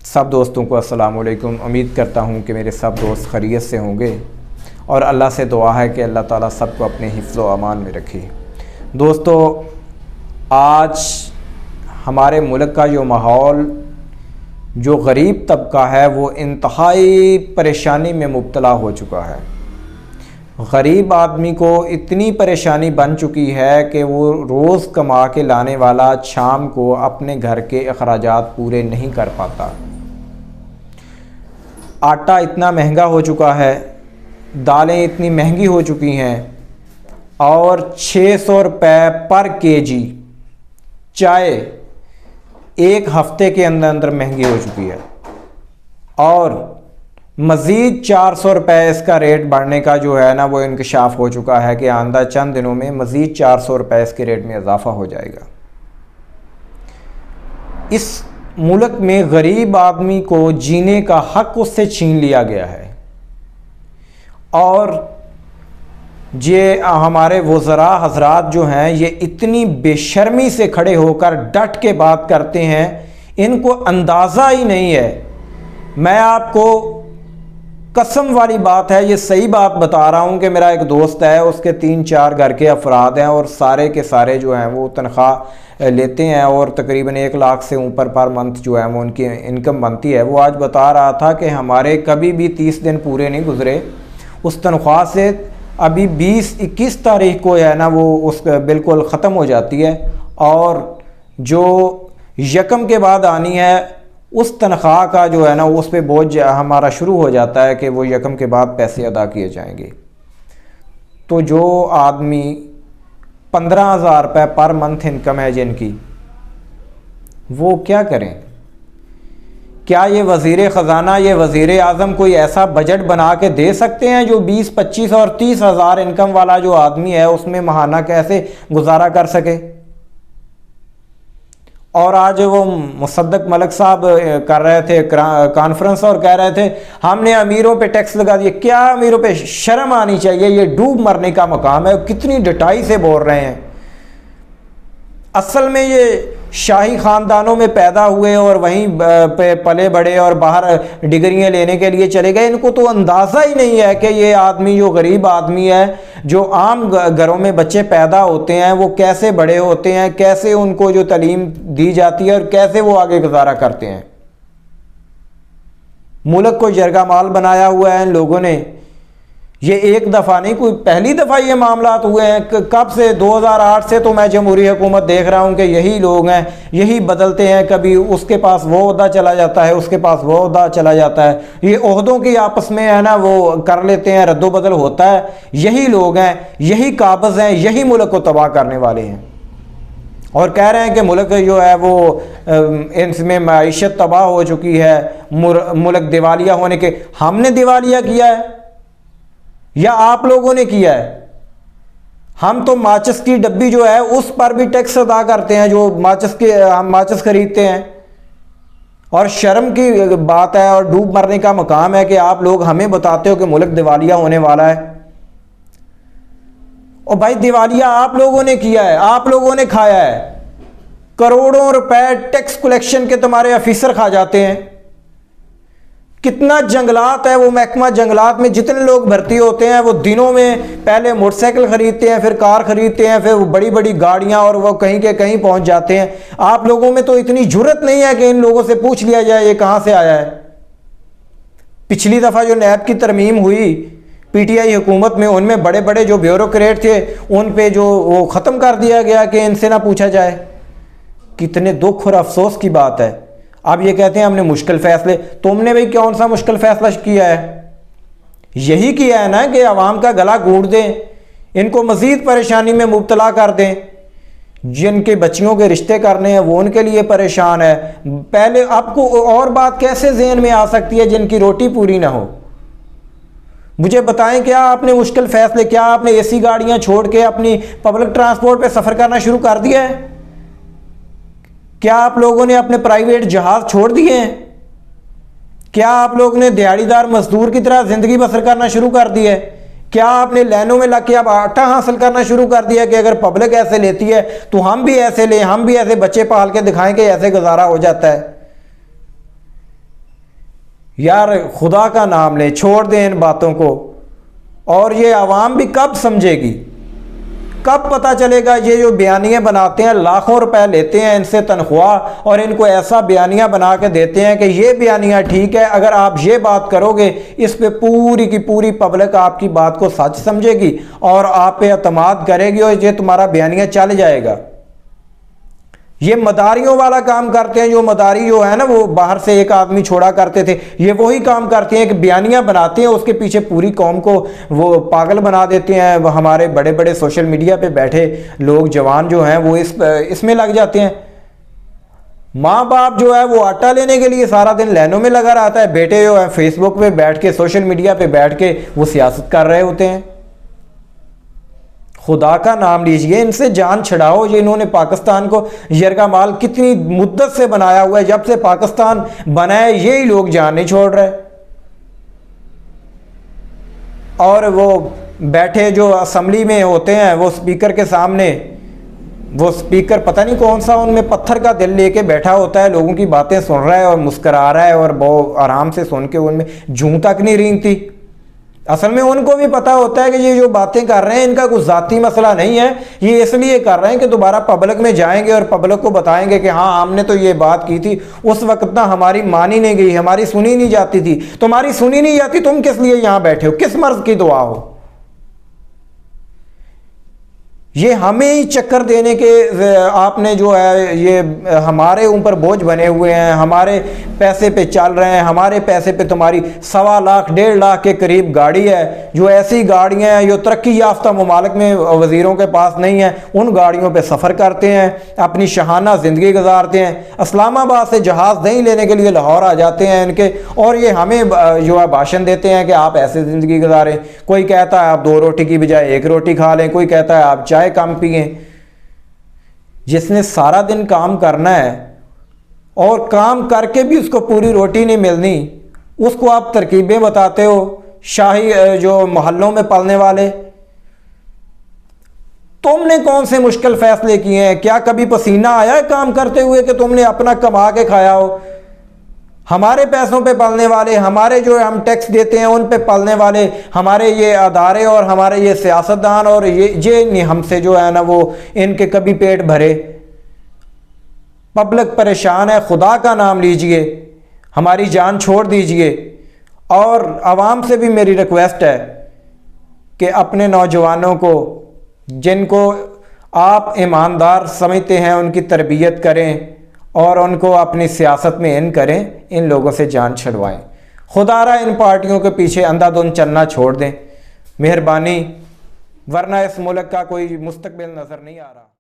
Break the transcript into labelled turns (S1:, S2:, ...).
S1: सब दोस्तों को अस्सलाम वालेकुम। उम्मीद करता हूँ कि मेरे सब दोस्त खैरियत से होंगे और अल्लाह से दुआ है कि अल्लाह ताला सबको अपने हिफ्ज़ व अमान में रखे। दोस्तों, आज हमारे मुल्क का जो माहौल, जो गरीब तबका है वो इंतहाई परेशानी में मुब्तला हो चुका है। गरीब आदमी को इतनी परेशानी बन चुकी है कि वो रोज़ कमा के लाने वाला शाम को अपने घर के अखराजात पूरे नहीं कर पाता। आटा इतना महंगा हो चुका है, दालें इतनी महंगी हो चुकी हैं और 600 रुपये पर केजी चाय एक हफ्ते के अंदर अंदर महंगी हो चुकी है और मज़ीद 400 रुपये इसका रेट बढ़ने का जो है ना वो इंकशाफ हो चुका है कि आइंदा चंद दिनों में मज़ीद 400 रुपये इसके रेट में इजाफ़ा हो जाएगा। इस मुल्क में गरीब आदमी को जीने का हक उससे छीन लिया गया है और ये हमारे वज़रा हज़रात जो हैं ये इतनी बेशर्मी से खड़े होकर डट के बात करते हैं, इनको अंदाज़ा ही नहीं है। मैं आपको कसम वाली बात है, ये सही बात बता रहा हूँ कि मेरा एक दोस्त है, उसके 3-4 घर के अफराद हैं और सारे के सारे जो हैं वो तनख्वाह लेते हैं और तकरीबन 1 लाख से ऊपर पर मंथ जो है वो उनकी इनकम बनती है। वो आज बता रहा था कि हमारे कभी भी 30 दिन पूरे नहीं गुजरे उस तनख्वाह से। अभी 20-21 तारीख को है ना वो उस बिल्कुल ख़त्म हो जाती है और जो यकम के बाद आनी है उस तनख्वाह का जो है ना उस पर बोझ हमारा शुरू हो जाता है कि वो यकम के बाद पैसे अदा किए जाएंगे। तो जो आदमी 15,000 रुपये पर मंथ इनकम है जिनकी, वो क्या करें? क्या ये वज़ीर ख़जाना, ये वज़ीर आज़म कोई ऐसा बजट बना के दे सकते हैं जो 20, 25 और 30 हज़ार इनकम वाला जो आदमी है उसमें माहाना कैसे गुजारा कर सके? और आज वो मुसद्दक मलिक साहब कर रहे थे कॉन्फ्रेंस और कह रहे थे हमने अमीरों पे टैक्स लगा दिए। क्या अमीरों पे शर्म आनी चाहिए, ये डूब मरने का मकाम है। कितनी डटाई से बोल रहे हैं। असल में ये शाही ख़ानदानों में पैदा हुए और वहीं पे पले बड़े और बाहर डिग्रियां लेने के लिए चले गए। इनको तो अंदाज़ा ही नहीं है कि ये आदमी जो गरीब आदमी है, जो आम घरों में बच्चे पैदा होते हैं, वो कैसे बड़े होते हैं, कैसे उनको जो तालीम दी जाती है और कैसे वो आगे गुजारा करते हैं। मुल्क को जरगा माल बनाया हुआ है इन लोगों ने। ये एक दफ़ा नहीं, कोई पहली दफ़ा ये मामलात हुए हैं। कब से 2008 से तो मैं जमहूरी हुकूमत देख रहा हूँ कि यही लोग हैं, यही बदलते हैं। कभी उसके पास वो ओहदा चला जाता है, उसके पास वो ओहदा चला जाता है। ये ओहदों की आपस में है ना वो कर लेते हैं, रद्दोबदल होता है। यही लोग हैं, यही काबिज़ हैं, यही मुल्क को तबाह करने वाले हैं और कह रहे हैं कि मुल्क जो है वो इसमें मईशत तबाह हो चुकी है, मुल्क दिवालिया होने के। हमने दिवालिया किया है या आप लोगों ने किया है? हम तो माचिस की डब्बी जो है उस पर भी टैक्स अदा करते हैं, जो हम माचिस खरीदते हैं। और शर्म की बात है और डूब मरने का मकाम है कि आप लोग हमें बताते हो कि मुल्क दिवालिया होने वाला है। और भाई दिवालिया आप लोगों ने किया है, आप लोगों ने खाया है। करोड़ों रुपए टैक्स कलेक्शन के तुम्हारे ऑफिसर खा जाते हैं। कितना जंगलात है, वो महकमा जंगलात में जितने लोग भर्ती होते हैं वो दिनों में पहले मोटरसाइकिल खरीदते हैं, फिर कार खरीदते हैं, फिर बड़ी बड़ी गाड़ियां और वो कहीं के कहीं पहुंच जाते हैं। आप लोगों में तो इतनी जुर्रत नहीं है कि इन लोगों से पूछ लिया जाए ये कहां से आया है। पिछली दफ़ा जो नैब की तरमीम हुई पीटीआई हुकूमत में, उनमें बड़े बड़े जो ब्यूरोक्रेट थे उन पे जो वो ख़त्म कर दिया गया कि इनसे ना पूछा जाए। कितने दुख और अफसोस की बात है। अब ये कहते हैं हमने मुश्किल फैसले। तुमने भाई कौन सा मुश्किल फैसला किया है? यही किया है ना कि अवाम का गला घोंट दें, इनको मज़ीद परेशानी में मुब्तला कर दें। जिनके बच्चियों के रिश्ते करने हैं वो उनके लिए परेशान है। पहले आपको और बात कैसे ज़हन में आ सकती है जिनकी रोटी पूरी ना हो? मुझे बताएं, क्या आपने मुश्किल फैसले, क्या आपने एसी गाड़ियां छोड़ के अपनी पब्लिक ट्रांसपोर्ट पे सफ़र करना शुरू कर दिया है? क्या आप लोगों ने अपने प्राइवेट जहाज छोड़ दिए हैं? क्या आप लोगों ने दिहाड़ीदार मजदूर की तरह ज़िंदगी बसर करना शुरू कर दी है? क्या आपने लाइनों में लग के अब आटा हासिल करना शुरू कर दिया कि अगर पब्लिक ऐसे लेती है तो हम भी ऐसे लें, हम भी ऐसे बच्चे पाल के दिखाएं कि ऐसे गुजारा हो जाता है? यार खुदा का नाम लें, छोड़ दें इन बातों को। और ये आवाम भी कब समझेगी, कब पता चलेगा? ये जो बयानियाँ बनाते हैं, लाखों रुपए लेते हैं इनसे तनख्वाह और इनको ऐसा बयानियाँ बना के देते हैं कि ये बयानियाँ ठीक है, अगर आप ये बात करोगे इस पे पूरी की पूरी पब्लिक आपकी बात को सच समझेगी और आप पे एतमाद करेगी और ये तुम्हारा बयानियाँ चल जाएगा। ये मदारियों वाला काम करते हैं। जो मदारी जो है ना, वो बाहर से एक आदमी छोड़ा करते थे, ये वही काम करते हैं कि बयानियां बनाते हैं, उसके पीछे पूरी कौम को वो पागल बना देते हैं। वो हमारे बड़े बड़े सोशल मीडिया पे बैठे लोग, जवान जो हैं, वो इसमें लग जाते हैं। माँ बाप जो है वो आटा लेने के लिए सारा दिन लाइनों में लगा रहता है, बेटे जो है फेसबुक पे बैठ के, सोशल मीडिया पे बैठ के वो सियासत कर रहे होते हैं। खुदा का नाम लीजिए, इनसे जान छड़ाओ। ये इन्होंने पाकिस्तान को यरगमाल कितनी मुद्दत से बनाया हुआ है, जब से पाकिस्तान बना है यही लोग जान नहीं छोड़ रहे। और वो बैठे जो असेंबली में होते हैं, वो स्पीकर के सामने, वो स्पीकर पता नहीं कौन सा उनमें पत्थर का दिल लेके बैठा होता है, लोगों की बातें सुन रहा है और मुस्करा रहा है और बहुत आराम से सुन के उनमें जूं तक नहीं रेंगती। असल में उनको भी पता होता है कि ये जो बातें कर रहे हैं इनका कुछ जाती मसला नहीं है, ये इसलिए कर रहे हैं कि दोबारा पब्लिक में जाएंगे और पब्लिक को बताएंगे कि हाँ हमने तो ये बात की थी, उस वक्त ना हमारी मानी नहीं गई, हमारी सुनी नहीं जाती थी। तुम्हारी सुनी नहीं जाती, तुम किस लिए यहां बैठे हो? किस मर्ज की दुआ हो? ये हमें ही चक्कर देने के आपने जो है ये हमारे ऊपर बोझ बने हुए हैं, हमारे पैसे पे चल रहे हैं, हमारे पैसे पे तुम्हारी 1.25 लाख 1.5 लाख के करीब गाड़ी है, जो ऐसी गाड़ियां हैं जो तरक्की याफ्ता ममालिक में वजीरों के पास नहीं है, उन गाड़ियों पे सफ़र करते हैं, अपनी शहाना ज़िंदगी गुजारते हैं। इस्लामाबाद से जहाज़ नहीं लेने के लिए लाहौर आ जाते हैं इनके, और ये हमें जो है भाषण देते हैं कि आप ऐसे ज़िंदगी गुजारें। कोई कहता है आप 2 रोटी की बजाय 1 रोटी खा लें, कोई कहता है आप चाय कम पिए। जिसने सारा दिन काम करना है और काम करके भी उसको पूरी रोटी नहीं मिलनी, उसको आप तरकीबें बताते हो। शाही जो मोहल्लों में पलने वाले, तुमने कौन से मुश्किल फैसले किए हैं? क्या कभी पसीना आया है काम करते हुए कि तुमने अपना कमा के खाया हो? हमारे पैसों पे पलने वाले, हमारे जो हम टैक्स देते हैं उन पे पलने वाले, हमारे ये अदारे और हमारे ये सियासतदान और ये नहीं हमसे जो है ना वो इनके कभी पेट भरे। पब्लिक परेशान है, खुदा का नाम लीजिए, हमारी जान छोड़ दीजिए। और आवाम से भी मेरी रिक्वेस्ट है कि अपने नौजवानों को, जिनको आप ईमानदार समझते हैं, उनकी तरबियत करें और उनको अपनी सियासत में इन करें, इन लोगों से जान छुड़वाएं। खुदारा इन पार्टियों के पीछे अंधाधुंध चलना छोड़ दें, मेहरबानी, वरना इस मुल्क का कोई मुस्तकबिल नज़र नहीं आ रहा।